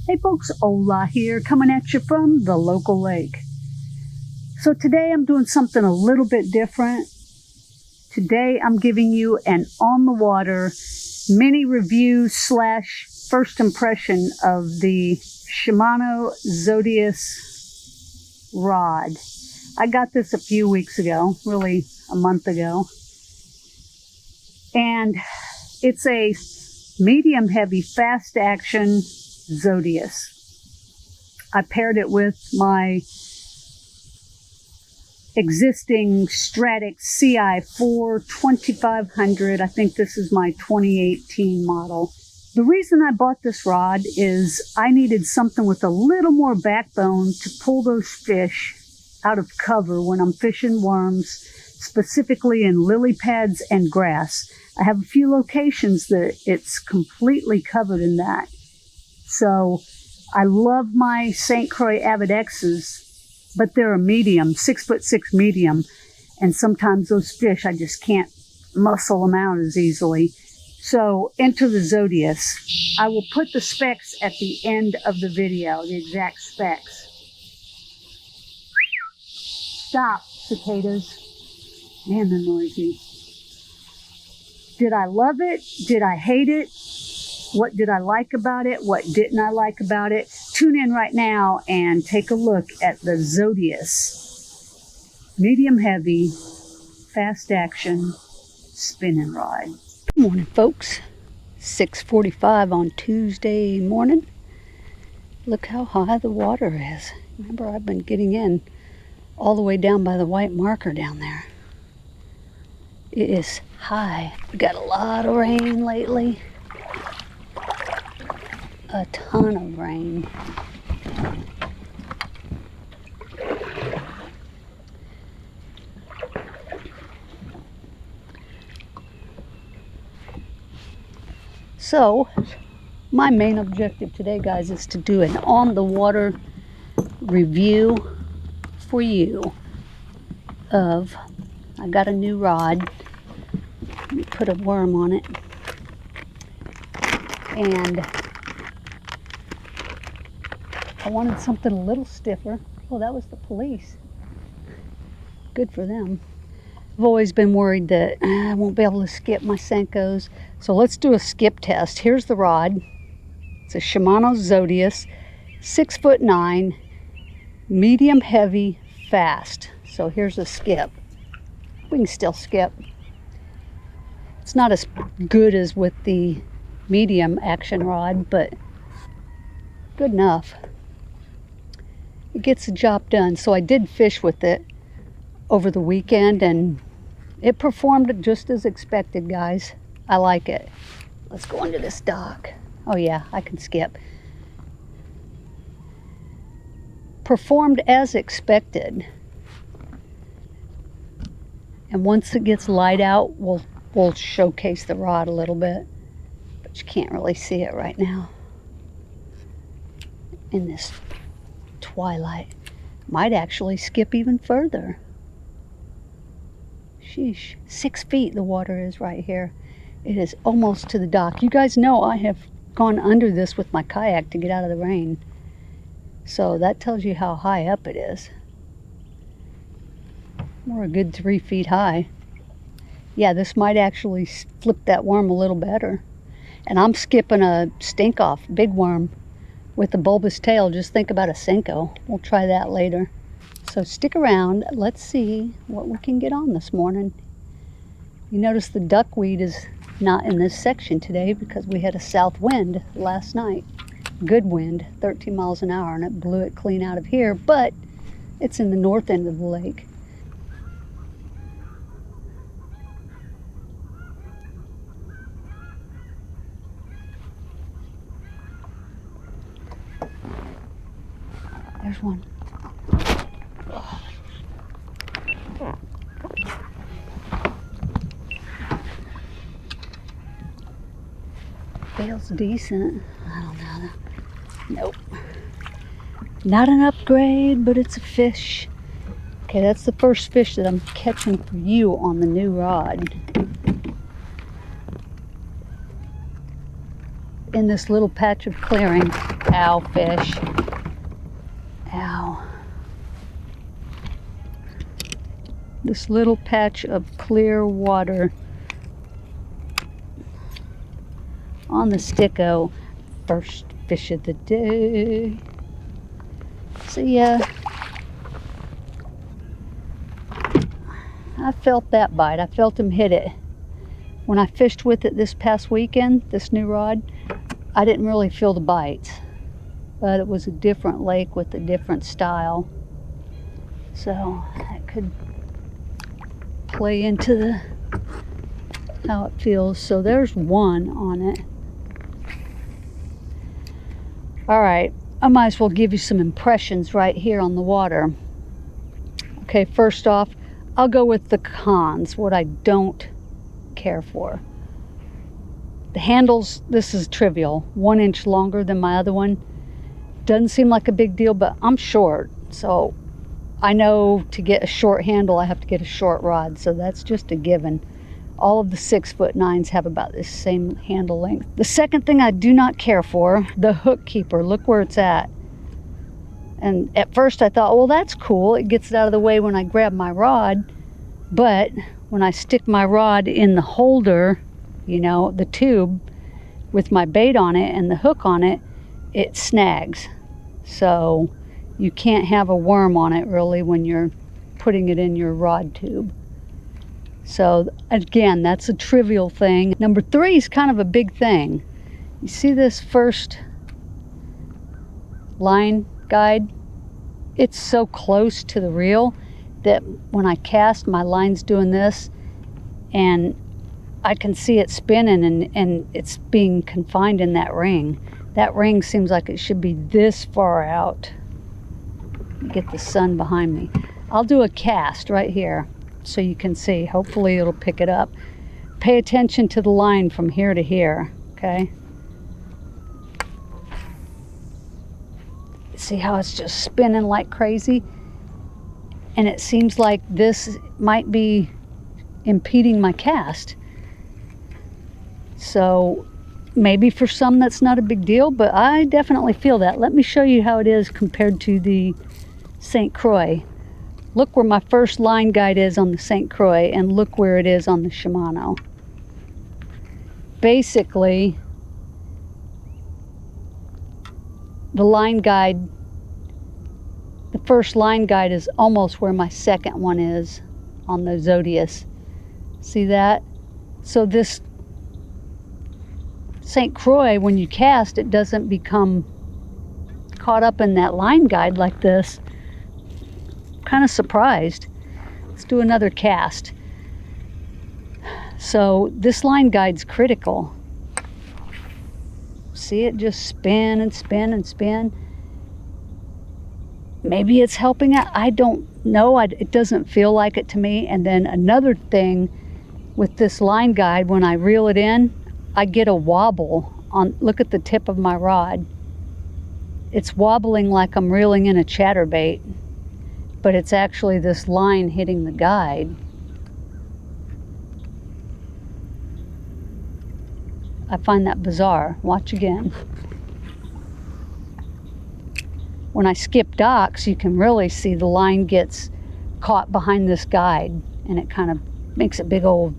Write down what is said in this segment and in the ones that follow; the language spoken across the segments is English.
Hey folks, Ola here, coming at you from the local lake. So today I'm doing something a little bit different. Today I'm giving you an on-the-water mini review slash first impression of the Shimano Zodias rod. I got this a few weeks ago, really a month ago. And it's a medium heavy fast action Zodias. I paired it with my existing Stratix CI4 2500. I think this is my 2018 model. The reason I bought this rod is I needed something with a little more backbone to pull those fish out of cover when I'm fishing worms, specifically in lily pads and grass. I have a few locations that it's completely covered in that. So I love my St. Croix Avid X's, but they're a medium, 6'6" medium, and sometimes those fish, I just can't muscle them out as easily. So enter the Zodias. I will put the specs at the end of the video, the exact specs. Stop, cicadas. Man, they're noisy. Did I love it? Did I hate it? What did I like about it? What didn't I like about it? Tune in right now and take a look at the Zodias medium heavy fast action spinning rod. Good morning, folks. 6:45 on Tuesday morning. Look how high the water is. Remember, I've been getting in all the way down by the white marker down there. It is high. We got a lot of rain lately. A ton of rain. So, my main objective today, guys, is to do an on-the-water review for you of, I got a new rod. Let me put a worm on it. And I wanted something a little stiffer. Oh, that was the police. Good for them. I've always been worried that I won't be able to skip my Senkos. So let's do a skip test. Here's the rod. It's a Shimano Zodias, 6'9", medium heavy, fast. So here's a skip. We can still skip. It's not as good as with the medium action rod, but good enough. It gets the job done. So I did fish with it over the weekend and it performed just as expected, guys. I like it. Let's go into this dock. Oh yeah, I can skip. Performed as expected. And once it gets light out, we'll showcase the rod a little bit. But you can't really see it right now in this twilight. Might actually skip even further. Sheesh. 6 feet the water is right here. It is almost to the dock. You guys know I have gone under this with my kayak to get out of the rain. So that tells you how high up it is. We're a good 3 feet high. Yeah, this might actually flip that worm a little better. And I'm skipping a stink off big worm with a bulbous tail. Just think about a Senko. We'll try that later. So stick around. Let's see what we can get on this morning. You notice the duckweed is not in this section today because we had a south wind last night. Good wind, 13 miles an hour, and it blew it clean out of here, but it's in the north end of the lake. There's one. Feels decent. I don't know. Nope. Not an upgrade, but it's a fish. Okay, that's the first fish that I'm catching for you on the new rod. In this little patch of clearing. Ow, fish. Ow. This little patch of clear water on the Sticko. First fish of the day. See ya. I felt that bite. I felt him hit it. When I fished with it this past weekend, this new rod, I didn't really feel the bites. But it was a different lake with a different style. So that could play into the how it feels. So there's one on it. Alright, I might as well give you some impressions right here on the water. Okay, first off, I'll go with the cons, what I don't care for. The handles, this is trivial, 1 inch longer than my other one. Doesn't seem like a big deal, but I'm short, so I know to get a short handle I have to get a short rod, so that's just a given. All of the 6'9" have about the same handle length. The second thing I do not care for, the hook keeper. Look where it's at. And at first I thought, well, that's cool. It gets it out of the way when I grab my rod. But when I stick my rod in the holder, you know, the tube with my bait on it and the hook on it, it snags. So you can't have a worm on it really when you're putting it in your rod tube. So again, that's a trivial thing. Number 3 is kind of a big thing. You see this first line guide? It's so close to the reel that when I cast, my line's doing this and I can see it spinning and it's being confined in that ring. That ring seems like it should be this far out. Get the sun behind me. I'll do a cast right here so you can see. Hopefully it'll pick it up. Pay attention to the line from here to here, okay? See how it's just spinning like crazy? And it seems like this might be impeding my cast. So maybe for some that's not a big deal, but I definitely feel that. Let me show you how it is compared to the St. Croix. Look where my first line guide is on the St. Croix and look where it is on the Shimano. Basically, the line guide, the first line guide is almost where my second one is on the Zodias. See that? So this St. Croix, when you cast, it doesn't become caught up in that line guide like this. Kind of surprised. Let's do another cast. So this line guide's critical. See it just spin and spin and spin. Maybe it's helping it. I don't know. It doesn't feel like it to me. And then another thing with this line guide, when I reel it in, I get a wobble on. Look at the tip of my rod. It's wobbling like I'm reeling in a chatterbait, but it's actually this line hitting the guide. I find that bizarre. Watch again. When I skip docks, you can really see the line gets caught behind this guide and it kind of makes a big old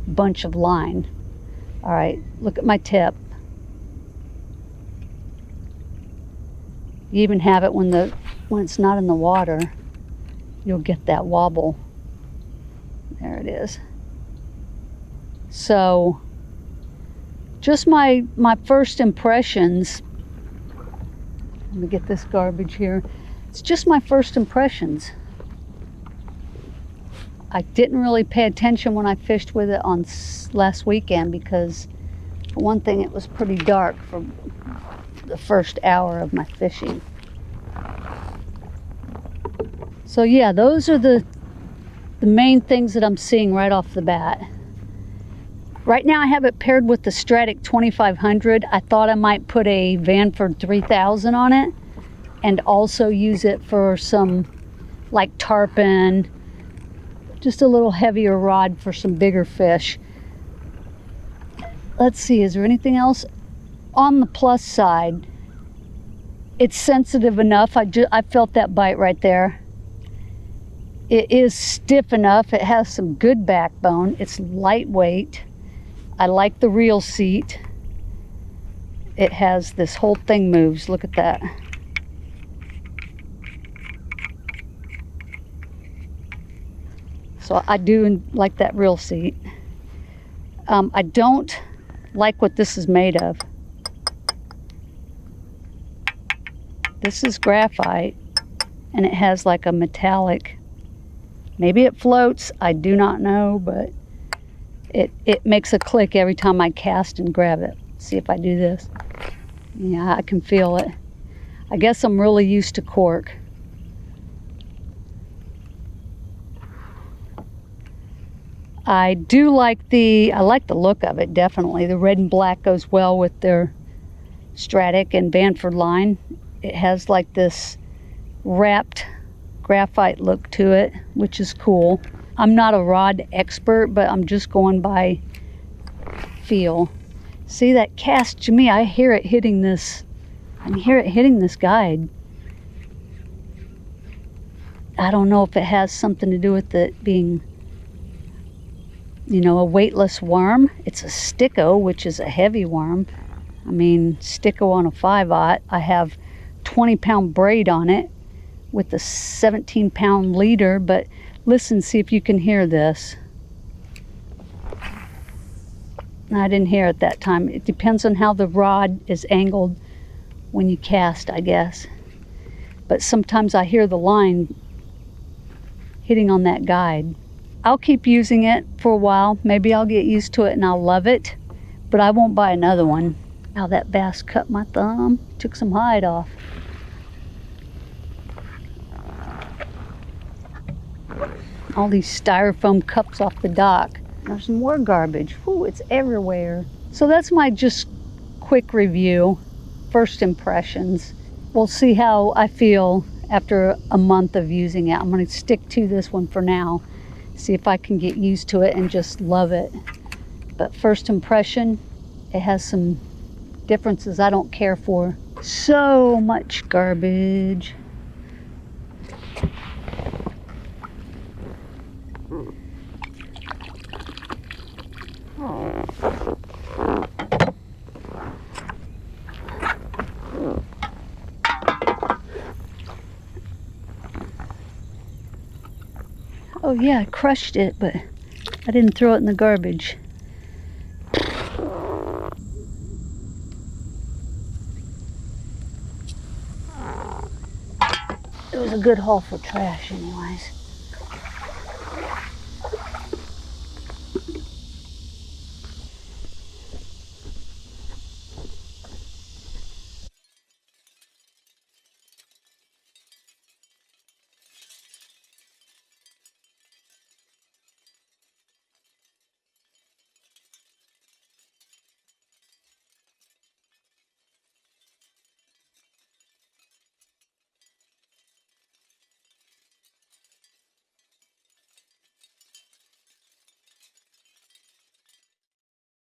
bunch of line. All right, look at my tip. You even have it when it's not in the water. You'll get that wobble. There it is. So just my first impressions. Let me get this garbage here. It's just my first impressions. I didn't really pay attention when I fished with it on last weekend because, for one thing, it was pretty dark for the first hour of my fishing. So yeah, those are the main things that I'm seeing right off the bat. Right now I have it paired with the Stratic 2500. I thought I might put a Vanford 3000 on it and also use it for some like tarpon, just a little heavier rod for some bigger fish. Let's see, is there anything else? On the plus side, It's sensitive enough. I felt that bite right there. It is stiff enough. It has some good backbone. It's lightweight. I like the reel seat. It has, this whole thing moves. Look at that. So I do like that reel seat. I don't like what this is made of. This is graphite, and it has like a metallic, maybe it floats, I do not know, but it makes a click every time I cast and grab it. See if I do this. Yeah, I can feel it. I guess I'm really used to cork. I like the look of it, definitely. The red and black goes well with their Stratic and Banford line. It has like this wrapped graphite look to it, which is cool. I'm not a rod expert, but I'm just going by feel. See that cast, to me, I hear it hitting this. I can hear it hitting this guide. I don't know if it has something to do with it being, you know, a weightless worm. It's a sticko, which is a heavy worm. I mean, sticko on a 5/0. I have 20-pound braid on it with a 17-pound leader, but listen, see if you can hear this. I didn't hear it that time. It depends on how the rod is angled when you cast, I guess. But sometimes I hear the line hitting on that guide. I'll keep using it for a while. Maybe I'll get used to it and I'll love it, but I won't buy another one. Now that bass cut my thumb, took some hide off. All these styrofoam cups off the dock. There's more garbage. Ooh, it's everywhere. So that's my just quick review, first impressions. We'll see how I feel after a month of using it. I'm going to stick to this one for now, see if I can get used to it and just love it. But first impression, it has some differences I don't care for. So much garbage. Oh yeah, I crushed it, but I didn't throw it in the garbage. It was a good haul for trash anyways.